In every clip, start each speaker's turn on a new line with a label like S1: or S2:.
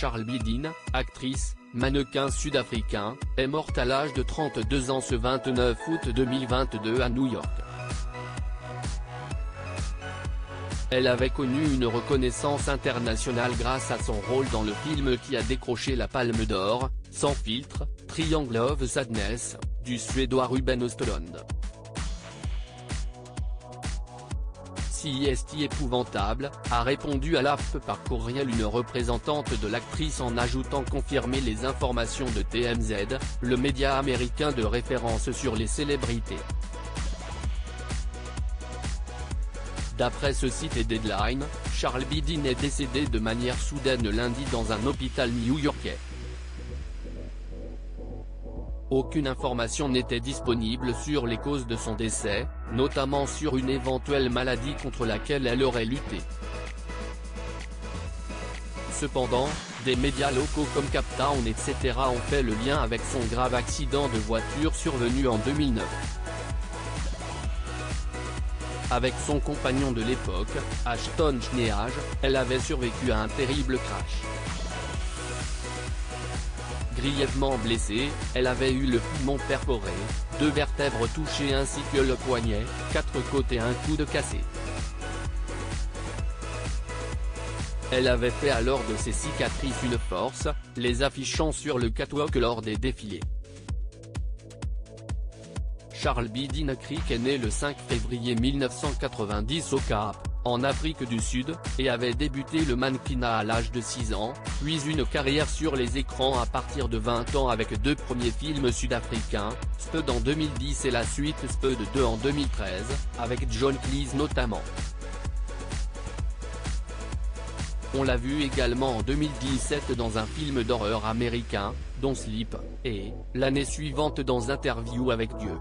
S1: Charlbi Dean, actrice, mannequin sud-africain, est morte à l'âge de 32 ans ce 29 août 2022 à New York. Elle avait connu une reconnaissance internationale grâce à son rôle dans le film qui a décroché la Palme d'Or, Sans filtre, Triangle of Sadness, du Suédois Ruben Östlund. Si est épouvantable, a répondu à l'AFP par courriel une représentante de l'actrice en ajoutant confirmer les informations de TMZ, le média américain de référence sur les célébrités. D'après ce site et Deadline, Charlbi Dean est décédé de manière soudaine lundi dans un hôpital new-yorkais. Aucune information n'était disponible sur les causes de son décès, notamment sur une éventuelle maladie contre laquelle elle aurait lutté. Cependant, des médias locaux comme Captown etc. ont fait le lien avec son grave accident de voiture survenu en 2009. Avec son compagnon de l'époque, Ashton Kutcher, elle avait survécu à un terrible crash. Grièvement blessée, elle avait eu le poumon perforé, 2 vertèbres touchées ainsi que le poignet, 4 côtes et un coude cassé. Elle avait fait alors de ses cicatrices une force, les affichant sur le catwalk lors des défilés. Charlbi Dean Creek est né le 5 février 1990 au Cap, en Afrique du Sud, et avait débuté le mannequinat à l'âge de 6 ans, puis une carrière sur les écrans à partir de 20 ans avec 2 premiers films sud-africains, Spud en 2010 et la suite Spud 2 en 2013, avec John Cleese notamment. On l'a vu également en 2017 dans un film d'horreur américain, dont Sleep, et, l'année suivante dans Interview avec Dieu.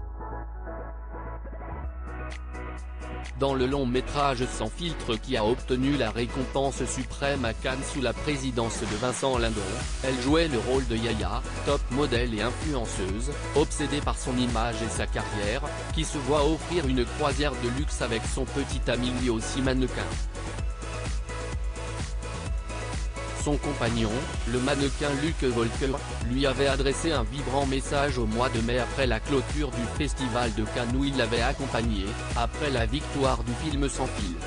S1: Dans le long métrage Sans filtre qui a obtenu la récompense suprême à Cannes sous la présidence de Vincent Lindon, elle jouait le rôle de Yaya, top modèle et influenceuse, obsédée par son image et sa carrière, qui se voit offrir une croisière de luxe avec son petit ami lui aussi mannequin. Son compagnon, le mannequin Luke Volker, lui avait adressé un vibrant message au mois de mai après la clôture du Festival de Cannes où il l'avait accompagné, après la victoire du film Sans filtre.